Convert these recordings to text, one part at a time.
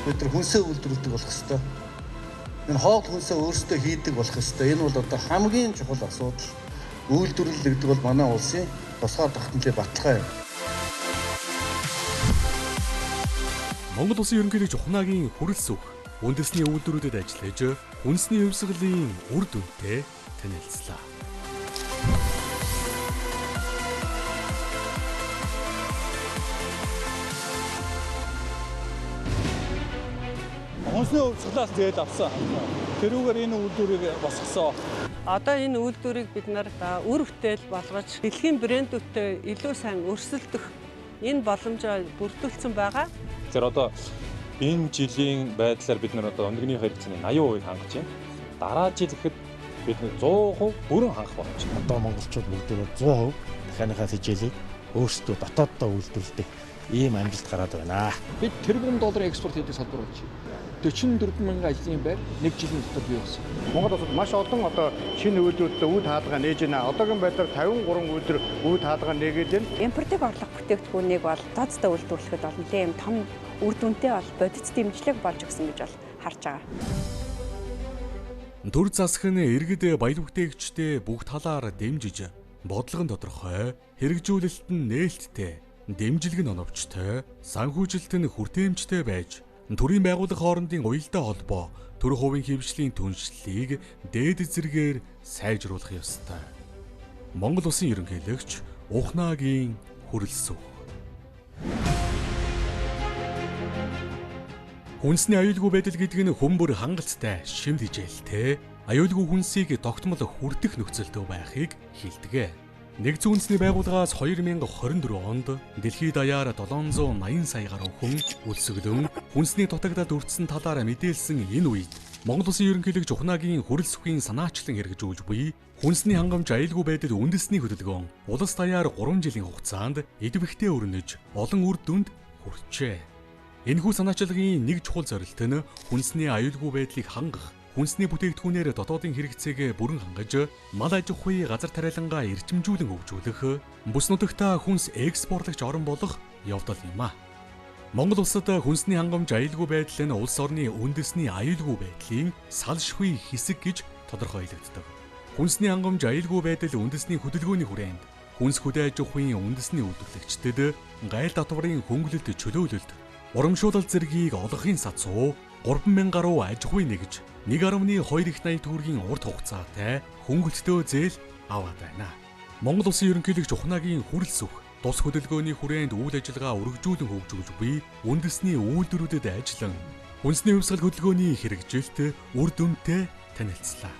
бид нар хүнсээ үйлдвэрлэдэг болох ёстой. Энэ хоол хүнсээ өөрсдөө хийдэг болох ёстой. Энэ бол одоо хамгийн чухал асуудал. Үйлдвэрлэл гэдэг бол манай улсын тусгай тогтнолын баталгаа юм. Монгол Улсын ерөнхийлөгч ухнаагийн хүрэлс үг үндэсний үйлдвэрүүдэд ажиллаж хүнсний хувьсгалын үр дүнтэй танилцлаа. Хүнсний хувьсгалаас зээл авсан. Тэрүүгээр энэ үйлдвэрийг босгосон. Одоо энэ үйлдвэрийг бид нар үр бүтээл болгож дэлхийн брэндүүдтэй илүү сайн өрсөлдөх энэ боломжоо бүрдүүлсэн байгаа. Тэгэхээр одоо энэ жилийн байдлаар бид нар одоо өндөрний хэрэгцээний 80% хангаж байна. Дараа жил гэхэд бид 100% бүрэн хангах боломжтой. Одоо монголчууд бүгдээ 100% дахианыхаа хичээлийг өөрсдөө дотооддоо үйлдвэрлэдэг ийм амжилт гараад байна. Бид тэрбум долларын экспорт хийдэг салбар болж байна. 44 мянган ажлын байр нэг жилийн дотор бий болсон. Монгол улсад маш олон одоо шинэ үйлдвэрлэлд үд хаалгаа нээж байна. Одоогийн байдлаар 53 үйлдвэр үд хаалгаа нээгээд байна. Импортыг орлох бүтээгдэхүүнийг бол тооцоо үйлдвэрлэхэд бол нэлээд том үр дүнтэй бол бодит дэмжлэг болж өгсөн гэж бол харж байгаа. Төр засах нь иргэд баялаг бүтээгчтэй бүх талаар дэмжиж, бодлого нь тодорхой, хэрэгжүүлэлт нь нээлттэй, дэмжлэг нь оновчтой, санхүүжилт нь хүртээмжтэй байж төрийн байгууллага хоорондын уялдаа холбоо, төр хувийн хэвшлийн түншлэлийг дээд зэргээр сайжруулах ёстой. Монгол Улсын ерөнхийлөгч ухнаагийн хүрэлс үг. Хүнсний аюулгүй байдал гэдэг нь хүмүүр хангалттай, шимт хичээлтэй, аюулгүй хүнсийг тогтмол хүртэх нөхцөлд байхыг хэлдэг. Нэгдсэн үндэсний байгууллагаас 2024 онд дэлхийд даяар 780 сая гаруй хүн өлсгөлөн хүнсний дутагдалд өртсөн талаар мэдээлсэн энэ үед Монгол Улсын ерөнхийлөгч ухнаагийн хүрэлс үгийн санаачлан хэрэгжүүлж буй хүнсний хангамж аюулгүй байдал үндэсний хөдөлгөөн улс даяар 3 жилийн хугацаанд идэвхтэй өрнөж олон үр дүнд хүрчээ. Энэхүү санаачлагын нэг чухал зорилт нь хүнсний аюулгүй байдлыг хангах, хүнсний бүтээгдэхүүнээр дотоодын хэрэгцээг бүрэн хангаж, мал аж ахуй газар тариалангаа эрчимжүүлэн хөгжүүлэх, бүс нутагтаа хүнс экспортлагч орн болох явдал юм а. Монгол улсад хүнсний хангамж аюулгүй байдал нь улс орны үндэсний аюулгүй байдлын салшгүй хэсэг гэж тодорхойлогддог. Хүнсний хангамж аюулгүй байдал үндэсний хөдөлгөөний хүрээнд хүнс хөдөө аж ахуйн үндэсний үйлдвэрлэгчдэд гайл татварын хөнгөлөлт чөлөөлөлт, урамшуулал зэргийг олгохын сацуу 3,000 гаруй аж ахуй нэгж 1.2 их 80 төгрөгийн урт хугацаатай хөнгөлөлтөө зээл аваад байна. Монгол Улсын ерөнхийлөгч ухнаагийн хүрэлс үг тус хөдөлгөөний хүрээнд үйл ажиллагаа өргөжүүлэн хөгжүүлж буй үндэсний үйлдвэрүүдэд ажиллан хүнсний хувьсгал хөдөлгөөний хэрэгжилт үр дүнтэй танилцлаа.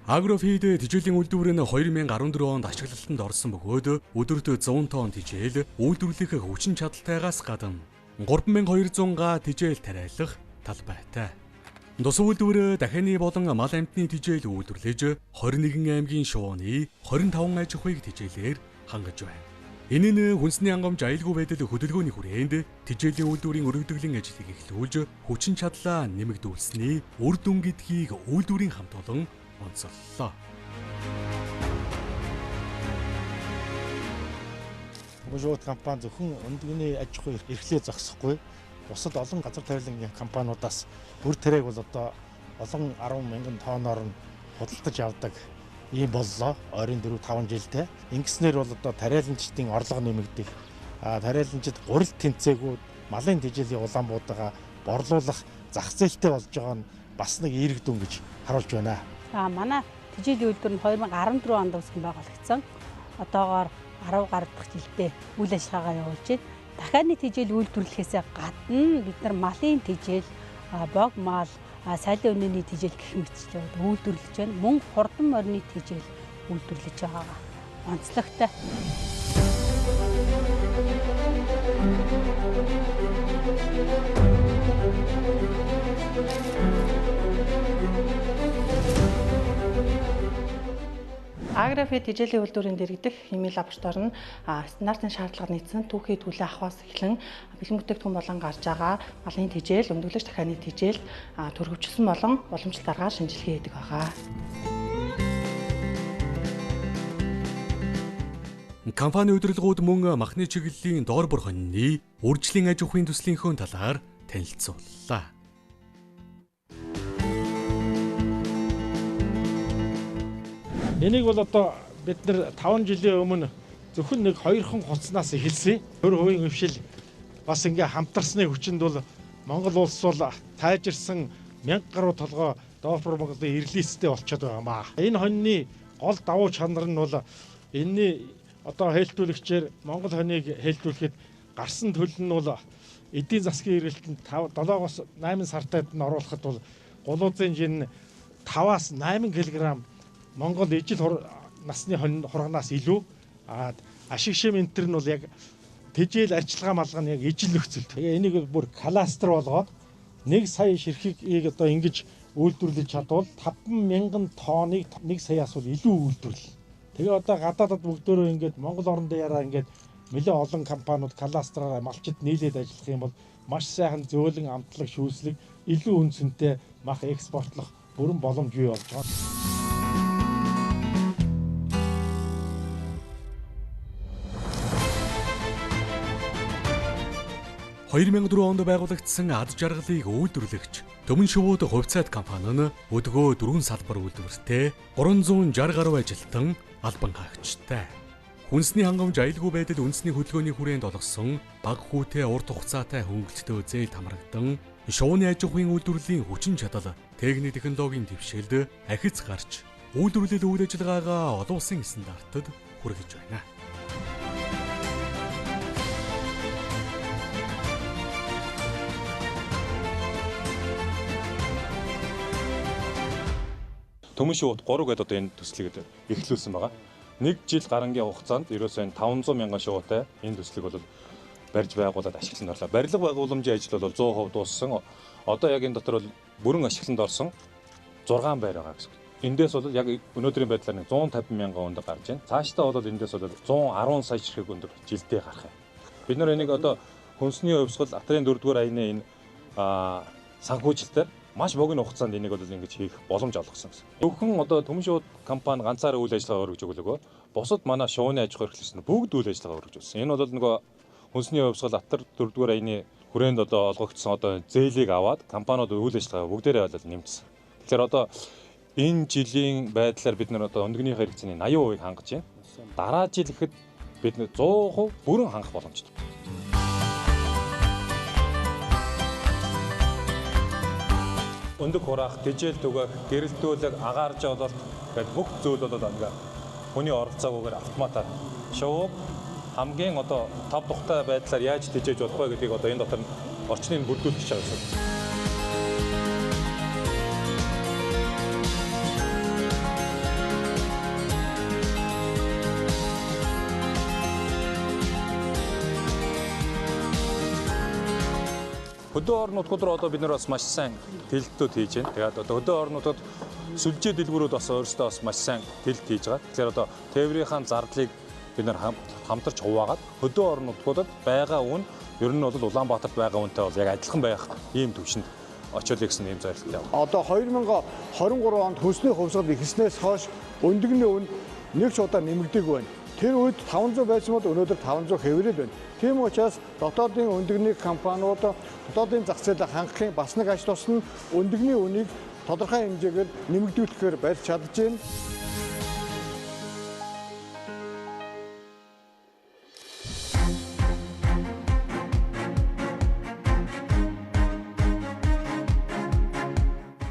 Агрофид тэжээлийн үйлдвэр нь 2014 онд ашиглалтанд орсон бөгөөд өдөрт 100 тонн тэжээл үйлдвэрлэх хүчин чадалтайгаас гадна 3200 га тэжээл тариалах талбайтай. Тус үйлдвэр дахианы болон мал амьтны тэжээл үйлдвэрлэж 21 аймгийн шувууны 25 аж ахуйг тэжээлээр хангаж байна. Энэ нь хүнсний хангамж аюулгүй байдал хөдөлгөөний хүрээнд тэжээлийн үйлдвэрийн өргөдөглийн ажлыг эхлүүлж хүчин чадлаа нэмэгдүүлсэний үр дүн гэдгийг үйлдвэрийн хамт олон онцоллоо. Бужууд компани зөвхөн өндөгний аж ахуй эрхлээ зогсохгүй, бусад олон газар тариалангийн компаниудаас бүр тариаг бол одоо олон 10 мянган тонноор нь худалдаж авдаг ийм боллоо. Ойрын 4-5 жилдээ. Ингэснээр бол одоо тариаланчдын орлого нэмэгдэх, тариаланчид гурил тэнцээгүүд малын тэжээлийн улаанбуудаага борлуулах зах зээлтэй болж байгаа нь бас нэг эерэг дүн гэж харуулж байна. Манай тэжээлийн үйлдвэр нь 2014 онд үүсгэн байгуулагдсан. Одоогоор 10 гаруй дахь жилдээ үйл ажиллагаагаа явуулж байна. Дахианы тэжээл үйлдвэрлэхээс гадна бид нар малын тэжээл, бог мал, сайлын өнөөний тэжээл гэх мэтчлүүд үйлдвэрлэж байна. Мөн хурдан морины тэжээл үйлдвэрлэж байгаа. Онцлогтой. Агрофид тэжээлийн үйлдвэрийн дэргэдэх химийн лаборатори нь стандартын шаардлагад нийцсэн түүхий төлөө авахаас эхлэн бэлэн бүтээгдэхүүн болон гарч байгаа малын тэжээл, өмдөглөгч дахианы тэжээл төрөвчлсөн болон уламжлалт аргаар шинжилгээ хийдэг байгаа. Компани удирдлагууд мөн махны чиглэлийн доор бүр хоньны үржлийн аж ахуйн төслийнхөө талаар танилцууллаа. Энийг бол одоо бид нэр 5 жилийн өмнө зөвхөн нэг 2хан хуцнаас эхэлсэн. Төр хувийн хөвшил бас ингээ хамтарсны хүчинд бол Монгол улс бол тайжирсан 1000 гаруй толгой Доопор Монголын ирлийцтэй болчиход байгаамаа. Энэ хоньны гол давуу чанар нь бол энэний одоо хэлтүүлэгчээр Монгол хоньыг хэлтүүлэхэд гарсан төлөв нь бол эдийн засгийн эргэлтэнд 7-оос 8 сартад нь оруулахад бол гулуузын жин 5-аас 8 кг Монгол ижил насны хурганаас илүү ашиг шим энтер нь бол яг тэжээл арчилгаа малгай нь яг ижил нөхцөлд. Тэгээ энийг бүр кластер болгоод 1 сая ширхгийг одоо ингэж үйлдвэрлэж чадвал 50000 тонныг 1 саяас бол илүү үйлдвэрлэл. Тэгээ одоо гадаадд бүгдөө ингээд Монгол орон дээрээ ингээд нэлээд олон компаниуд кластераар малчид нийлээд ажиллах юм бол маш сайхан зөөлөн амтлаг шүүслэг илүү үнцэнтэй мах экспортлох бүрэн боломж бий болж байгаа. 2004 онд байгуулагдсан ад жаргалыг үйлдвэрлэгч Төмөн шувууд хувьцаат компани нь өдгөө 4 салбар үйлдвэртэй 360 гаруй ажилтан албан хаагчтай. Хүнсний хангамж аюулгүй байдал үндэсний хөдөлгөөний хүрээнд олгосон бага хүүтэй урт хугацаатай хөнгөлөлтөө зээл хамрагдан шувууны аж ахуйн үйлдвэрлэлийн хүчин чадал, техник технологийн дэвшилд ахиц гарч үйлдвэрлэл үйл ажиллагаагаа олон улсын стандартад хүргэж байна. Төмөн шууд 3 гэдэг одоо энэ төслийг эхлүүлсэн байгаа. 1 жил гарангийн хугацаанд ерөөсөө 500 мянган шувуутай энэ төслийг бол барьж байгуулад ашиглан орлоо. Барилга байгууламжийн ажил бол 100% дууссан. Одоо яг энэ дотор бол бүрэн ашигланд орсон 6 байр байгаа гэсэн. Эндээс бол яг өнөөдрийн байдлаар 150 мянган өндө гарч байна. Цаашдаа бол эндээс бол 110 сая ширхэг өндөр жилдээ гарах юм. Бид нар энийг одоо хүнсний хувьсгал Атрын 4-р аяны энэ санхүүжилтээр маш богино хугацаанд энийг бол ингэж хийх боломж олгосон гэсэн. Зөвхөн одоо Төмөн шууд компани ганцаараа үйл ажиллагаа өргөж өгөлөөгөө бусад манай шувууны аж ахуй эрхлэгчид бүгд үйл ажиллагаа өргөж өгсөн. Энэ бол нөгөө хүнсний хувьсгал Атар 4-р аяны хүрээнд одоо олгогдсон одоо зээлийг аваад компаниуд үйл ажиллагаа бүгдээрээ бол нэмсэн. Тэгэхээр одоо энэ жилийн байдлаар бид нар одоо өндөгнийхөө хэрэгцээний 80% хангаж байна. Дараа жил ихэд бид 100% бүрэн хангах боломжтой. Өндөг хураах, тэжээл түгэх, гэрэлтүүлэг, агаар жололт гэдэг бүх зүйл бол ингээ хүний оролцоогүйгээр автоматар шувууг хамгийн одоо тав тухтай байдлаар яаж тэжээж болох вэ гэдгийг одоо энэ дотор орчныг бүрдүүлж байгаа гэсэн. Хөдөө орон нутгууд руу одоо бид нар бас маш сайн тэлэлтүүд хийж байна. Тэгээд одоо хөдөө орон нутгад сүлжээ дэлгүүрүүд бас өөрсдөө бас маш сайн тэлэлт хийж байгаа. Тэгэхээр одоо тээврийн зардлыг бид нар хамтарч хуваагаад хөдөө орон нутгуудад байгаа үн ер нь бол Улаанбаатарт байгаа үнэтэй бол яг адилхан байх ийм төвшөнд очиулъя гэсэн ийм зорилттой байна. Одоо 2023 онд хүнсний хувьсгал ихснээс хойш өндөгний үн нэг ч удаа нэмэгдэг байна. Тэр үед 500 байсан бол өнөөдөр 500 хэврэл байна. Тийм учраас дотоодын өндөгний компаниуд дотоодын зах зээлийг хангахын бас нэг ажил тус нь өндөгний үнийг тодорхой хэмжээгээр нэмэгдүүлэхээр барьж чадж байна.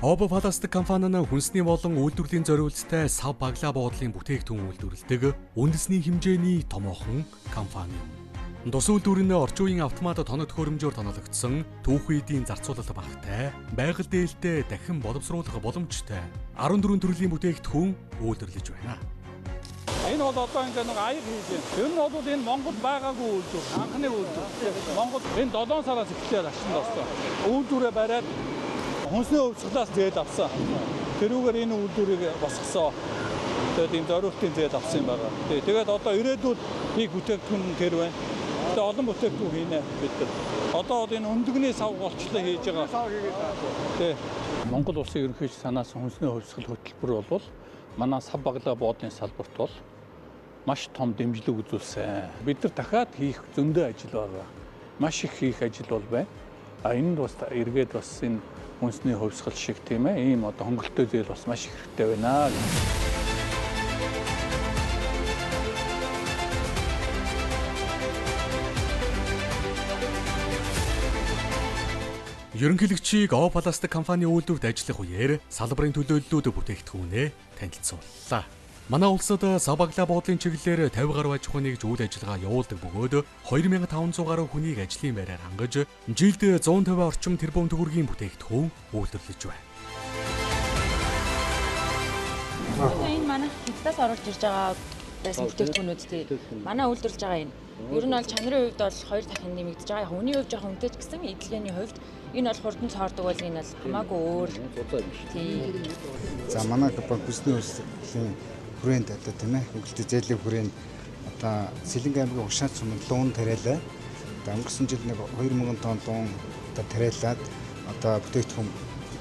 Обо Фантастик компани нь хүнсний болон үйлдвэрлэлийн зориулалттай сав баглаа буудлын бүтээгдэхүүн үйлдвэрлэдэг үндэсний хэмжээний томоохон компани. Тус үйлдвэр нь орчин үеийн автомат тоног төхөөрөмжөөр тоноологдсон түүхэн эдийн зарцуулалт багтай, байгаль дээлтэй дахин боловсруулах боломжтой 14 төрлийн бүтээгдэхүүн үйлдвэрлэж байна. Энэ бол одоо ингээ нэг аяг хийж байна. Ер нь бол энэ Монгол байгаагүй үйлдвэр, анхны үйлдвэр. Монгол энэ 7 сараас эхлээд ашиглан достой. Үйлдвэрээ бариад хүнсний хувьсгалаас зээл авсан. Тэрүүгээр энэ үйлдвэрийг босгосон. Тэгээд энэ зориултын зээл авсан юм байна. Тэгээд одоо ирээдүйд их бүтээгдэхүүн тэр байна. Тэгээд олон бүтээгдэхүүн хийнэ бид нар. Одоо энэ өндөгний сав голчлоо хийж байгаа. Тэг. Монгол улсын ерөнхий санаас хүнсний хувьсгал хөтөлбөр бол манай сав баглаа буудын салбарт бол маш том дэмжлэг үзүүлсэн. Бид нар дахиад хийх зөндөө ажил байгаа. Маш их хийх ажил бол байна. Энд бас эргээд бас энэ хүнсний хувьсгал шиг тийм ээ ийм одоо хөнгөлөлтөө зээл бас маш их хэрэгтэй байна. Ерөнхийлөгчийг О пластик компани үйлдвэрт ажиллах үеэр салбарын төлөөллүүд бүтээгдэхүүнээ танилцууллаа. Манай улсад Сабагла буудлын чиглэлээр 50 гаруй аж ахуйн нэгж үйл ажиллагаа явуулдаг бөгөөд 2500 гаруй хүнийг ажлын байраар хангаж жилд 150 орчим тэрбум төгрөгийн бүтээгдэхүүн үйлдвэрлэж байна. Энэ манай хятадаас оруулж ирж байгаа байсан бүтээгдэхүүнүүдтэй манай үйлдвэрлэж байгаа энэ. Ер нь бол чанарын хувьд бол 2 дахин нэмэгдэж байгаа. Яг үний хувьд жоохон үнэтэй ч гэсэн эдлэгээний хувьд энэ бол хурдан цоордог бол энэ бол хамаагүй өөр. За манай компани үслийн хүрээнд одоо тийм ээ хөнгөлөлт зээлийн хүрээнд одоо Сэлэнг аймгийн Угшаа цумын луун тариалаа. Одоо өнгөрсөн жил нэг 2000 тонн луун одоо тариалаад одоо бүтээгдэхүүн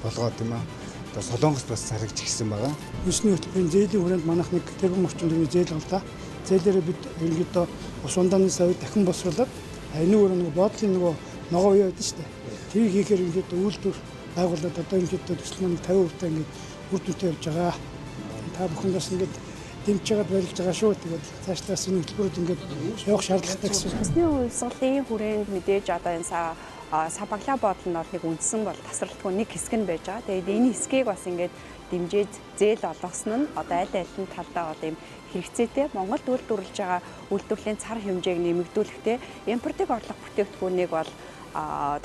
болгоод тийм ээ одоо Солонгост бас зарагч гисэн байгаа. Хүнсний хөтөлбөрийн зээлийн хүрээнд манайх нэг тэрбум орчим төгрөгийн зээл олдоо. Зээлээрээ бид ерөнхийдөө ус ундааны савыг дахин босруулаад энэ өөрөө нэг боодлын нөгөө ногоо үе байдаг шүү дээ. Тэрийг хийхээр ерөнхийдөө үйлдвэр байгууллагад одоо ерөнхийдөө төсөл маань 50% та ингээд үр дүнтэй явж байгаа. Та бүхэндээс ингээд дэмжиж байгаад барилж байгаа шүү. Тэгээд цаашдаас энэ хөтөлбөрүүд ингээд явах шаардлагатай гэсэн. Хүнсний хувьсгалын хүрээнд мэдээж одоо энэ Сабагла боодлол нь бол нэг үндсэн бол тасралтгүй нэг хэсэг нь байж байгаа. Тэгээд энэ хэсгийг бас ингээд дэмжиж зээл олгосон нь одоо аль алин талдаа одоо юм хэрэгцээтэй Монголд үйлдвэрлэж байгаа үйлдвэрлэлийн цар хэмжээг нэмэгдүүлэхдээ импортыг орлох бүтээгдэхүүнийг бол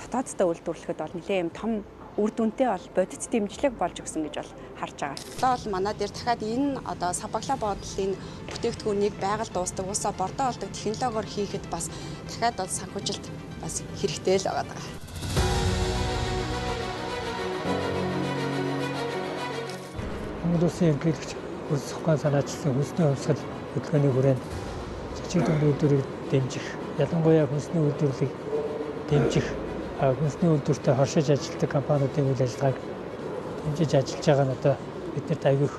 дотооддоо үйлдвэрлэхэд бол нэлээд юм том үр дүнтэй бол бодит дэмжлэг болж өгсөн гэж бол харж байгаа. Одоо бол манай дээр дахиад энэ одоо Сабагла боодлын бүтээгдэхүүнийг байгаль дуустдаг уусаа бордоо болдог технологиор хийхэд бас дахиад бол санхүүжилт бас хэрэгтэй л байгаа. Монгол Улсын ерөнхийлөгч Улс ухаан санаачилсан хүнсний хувьсгал хөтөлбөрийн хүрээнд жижиг дунд үйлдвэрийг дэмжих, ялангуяа хүнсний үйлдвэрлэлийг дэмжих, хүнсний үйлдвэртэй хоршиж ажилладаг компаниудын үйл ажиллагааг дэмжиж ажиллаж байгаа нь одоо биднэрт аягүй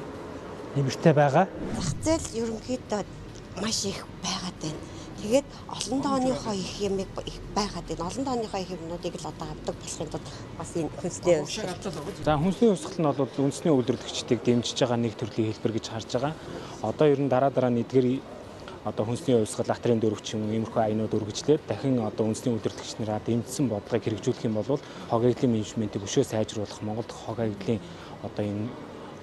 нэмэртэй байгаа. Зах зээл ерөнхийдөө маш их байгаад байна. Тэгээд олон дооныхоо их юм их байгаад байна. Олон дооныхоо их юмнуудыг л одоо авдаг болохын тулд бас энэ хүнсний хувьсгал. За хүнсний хувьсгал нь бол үндэсний үйлдвэрлэгчдийг дэмжиж байгаа нэг төрлийн хэлбэр гэж харж байгаа. Одоо ер нь дараа нь эдгээр одоо хүнсний хувьсгал латрын дөрөв ч юм уу иймэрхүү аянууд өргөжлээд дахин одоо үндэсний үйлдвэрлэгч нараа дэмжсэн бодлогыг хэрэгжүүлэх юм бол хог аяглалын менежментийг өшөө сайжруулах, Монголд хог аяглалын одоо энэ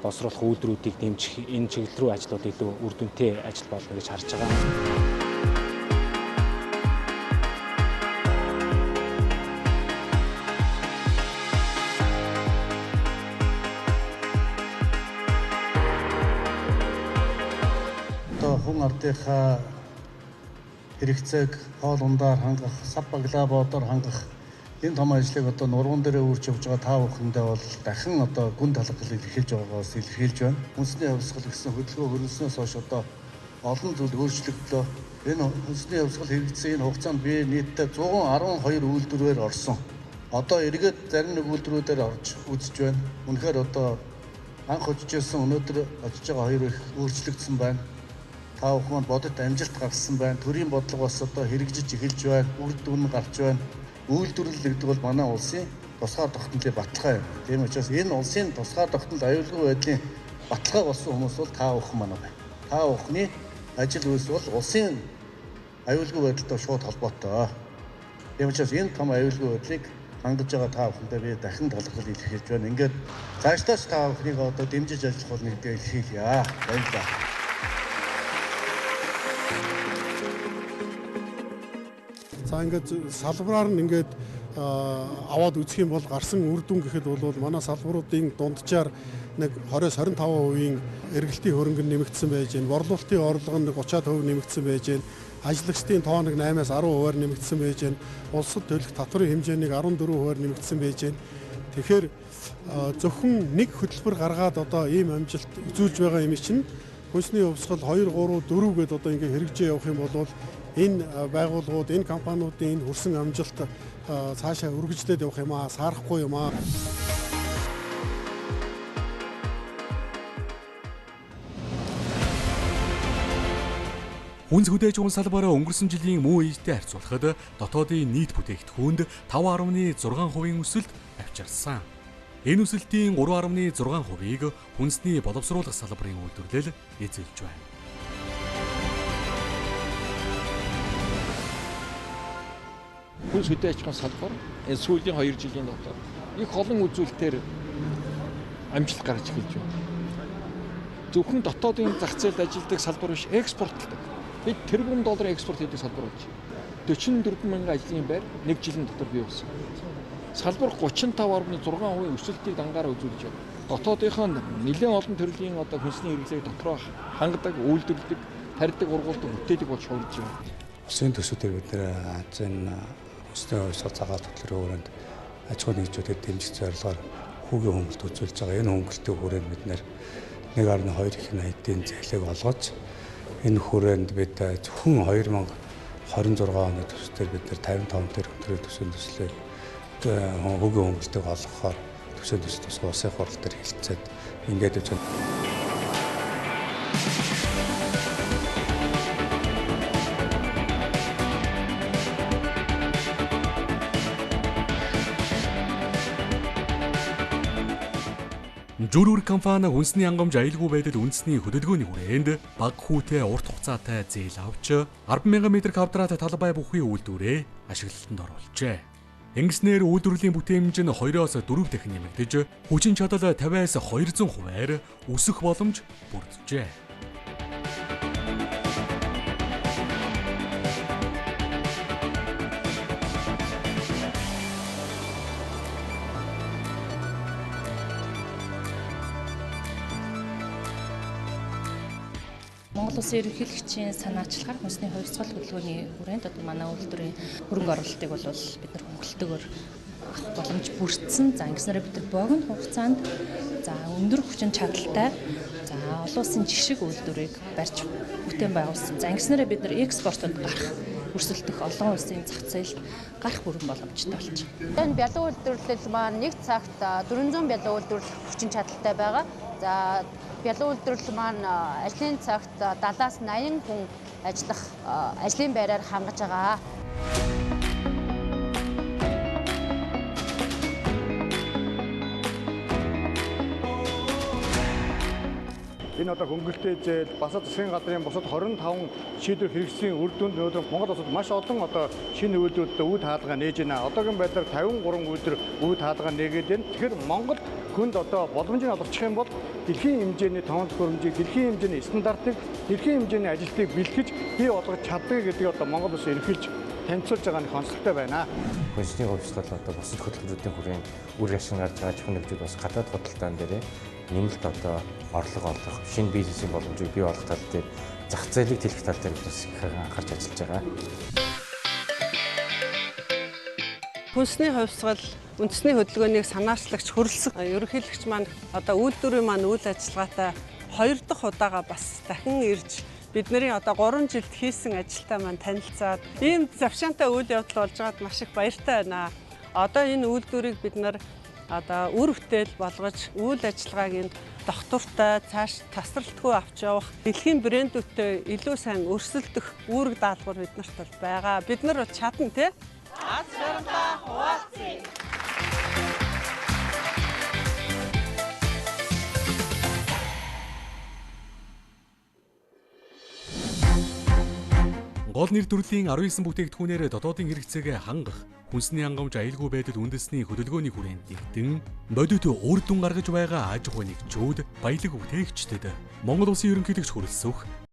боловсруулах үйлдвэрүүдийг дэмжих энэ чиглэл рүү ажлууд илүү үр дүнтэй ажил болно гэж харж байгаа. Хүн ардынхаа хэрэгцээг хоол ундаар хангах, Сабагла бодоор хангах энэ том ажлыг одоо нурган дээр үрж явж байгаа та бүхэндээ бол дахин одоо гүн талхал илэрхийлж байгаагаас илэрхийлж байна. Хүнсний хувьсгал гэсэн хөдөлгөөн хөрвүүлснээс хойш одоо олон зүйл өөрчлөгдлөө. Энэ хүнсний хувьсгал хэрэгцээ энэ хугацаанд би нийтдээ 112 үйлдвэрээр орсон. Одоо эргээд зарим нэг үйлдвэрүүдээр орж үзэж байна. Үнэхээр одоо анх очижсэн өнөөдөр очиж байгаа хоёр их өөрчлөгдсөн байна. Та бүхэн бодит амжилт гаргасан байна. Төрийн бодлого бас одоо хэрэгжиж эхэлж байна. Үр дүн гарч байна. Үйлдвэрлэл гэдэг бол манай улсын тусгай тогтнолын баталгаа юм. Тийм учраас энэ улсын тусгай тогтнол аюулгүй байдлын баталгаа болсон хүмүүс бол та бүхэн манай байна. Та бүхний ажил үйлс бол улсын аюулгүй байдалтай шууд холбоотой. Тийм учраас энэ том аюулгүй байдлыг хангаж байгаа та бүхэндээ би дахин талхал илэрхийлж байна. Ингээд цаашдаа та бүхнийг одоо дэмжиж ажиллах бол нэгдээ илэрхийлье. Баярлалаа. За ингээд салбараар нь ингээд аваад үзэх юм бол гарсан үр дүн гэхэд бол манай салбаруудын дунджаар нэг 20-25% эргэлтийн хөрөнгө нэмэгдсэн байж байна. Борлуулалтын орлого нь 30% нэмэгдсэн байж байна. Ажиллагчдын тоо нэг 8-10% нэмэгдсэн байж байна. Улсад төлөх татварын хэмжээнийг 14% нэмэгдсэн байж байна. Тэгэхээр зөвхөн нэг хөтөлбөр гаргаад одоо ийм амжилт үзүүлж байгаа юм чинь хүнсний хувьсгал 2, 3, 4 гэдээ одоо ингээд хэрэгжиж явах юм бол энэ байгууллагууд, энэ компаниудын энэ хүрсэн амжилт цаашаа үргэлжлээд явах юм аа, саарахгүй юм аа. Хүнс хөдөөж уун салбараа өнгөрсөн жилийн мөн үетэй харьцуулахад дотоодын нийт бүтээгдэхүүнд 5.6% өсөлт авчирсан. Энэ өсөлтийн 3.6%-ийг хүнсний боловсруулах салбарын үйлдвэрлэл эзэлж байна. Хүнс хөдөө аж ахуйн салбар энэ сүүлийн 2 жилийн дотор их олон үзүүлэлтээр амжилт гарч эхэлж байна. Зөвхөн дотоодын зах зээлд ажилладаг салбар биш, экспортлдог. Бид тэрбум долларын экспорт хийдэг салбар болж байна. 44 мянган ажлын байр 1 жилийн дотор бий болсон. Салбар 35.6% өсөлтийг дангаараа үзүүлж байна. Дотоодынхоо нэлээд олон төрлийн одоо хүнсний хэрэглээг дотроо хангадаг, үйлдвэрлэдэг, тарьдаг, ургуулдаг, бүтээдэг болж хувирж байна. Усын төсвүүдээр бид нэр энэ хүнсний хувьсгал цагаат хөтөлбөрийн хүрээнд аж ахуйн нэгжүүдэд дэмжих зорилгоор хүүгийн хөнгөлт үзүүлж байгаа. Энэ хөнгөлтийн хүрээнд бид нэр 1.2 их найдын зээлийг олгож энэ хүрээнд бид зөвхөн 2026 оны төсвөөр бид нэр 55 тэрбум төсвийн төслийг хүүгийн хөнгөлтийг олгохоор төсвийн төсөл улсын хурал дээр хэлцээд ингээд үз. Журүр компани хүнсний хангамж аюулгүй байдал үндэсний хөдөлгөөний хүрээнд бага хүүтэй урт хугацаатай зээл авч 10,000 м2 талбай бүхий үйлдвэрээ ашиглалтанд оруулжээ. Ингэснээр үйлдвэрлэлийн бүтээмж нь 2-оос 4 дахин нэмэгдэж, хүчин чадал 50-аас 200%-аар өсөх боломж бүрджээ. Монгол Улсын ерөнхийлөгчийн санаачлагаар хүнсний хувьсгал хөдөлгөөний хүрээнд одоо манай үйлдвэрийн хөрөнгө оруулалтыг бол бид нар хөнгөлөлтөөр авах боломж бүрдсэн. За ингэснээр бид нар богино хугацаанд өндөр хүчин чадалтай олон улсын жишг үйлдвэрийг барьж бүтээн байгуулсан. За ингэснээр бид нар экспортод гарах өрсөлдөх олон улсын зах зээлд гарах бүрэн боломжтой болж байна. Энэ бялуу үйлдвэрлэл маань нэг цагт 400 бялуу үйлдвэрлэх хүчин чадалтай байгаа. За бялуу үйлдвэрлэл маань ажлын цагт 70-аас 80 хүн ажиллах ажлын байраар хангаж байгаа. Энэ одоо хөнгөлтэй зээл бас засгийн газрын бусад 25 шийдвэр хэрэгжсэн үр дүнд өнөөдөр Монгол улсад маш олон одоо шинэ үйлдвэрлэлд үйл хаалгаа нээж байна. Одоогийн байдлаар 53 үйлдвэр үйл хаалгаа нээгээд байна. Тэгэхээр Монгол хүнд одоо боломжийг олгох юм бол дэлхийн хэмжээний тоон төхөөрөмжийг, дэлхийн хэмжээний стандартыг, дэлхийн хэмжээний ажилтныг бэлтгэж бий болгож чаддаг гэдгийг одоо Монгол улс эрхэлж танилцуулж байгаа нь онцлогтой байна. Хүнсний хувьсгал одоо бусад хөтөлбөрүүдийн хүрээнд үр ашиг гарч байгаа чихэн нэгжүүд бас гадаад худалдаан дээр нэмэлт одоо орлого олгох, шинэ бизнесийн боломжийг бий болгох тал дээр зах зээлийг тэлэх тал дээр бас их анхаарч ажиллаж байгаа. Хүнсний хувьсгал үндэсний хөдөлгөөнийг санаачлагч хөрөлсөх ерөнхийлөгч маань одоо үйлдвэрийн маань үйл ажиллагаатай 2 дахь удаага бас дахин ирж бидний одоо 3 жилд хийсэн ажилтаа маань танилцаад ийм завшаантай үйл явдал болж байгаад маш их баяртай байна. Одоо энэ үйлдвэрийг бид нар одоо үр бүтээл болгож үйл ажиллагааг энд доктортой цааш тасралтгүй авч явах, дэлхийн брэндүүдтэй илүү сайн өрсөлдөх үүрэг даалгавар биднэрт бол байгаа. Бид нар чадна тий? Аз жаргалтай хуваалцъя. Гол нэр төрлийн 19 бүтээгдэхүүнээр дотоодын хэрэгцээгээ хангах, хүнсний хангамж аюулгүй байдал үндэсний хөдөлгөөний хүрээнд нэгдэн бодит үр дүн гаргаж байгаа аж ахуй нэгжүүд, баялаг бүтээгчдэд Монгол Улсын ерөнхийлөгч хүрэлцэх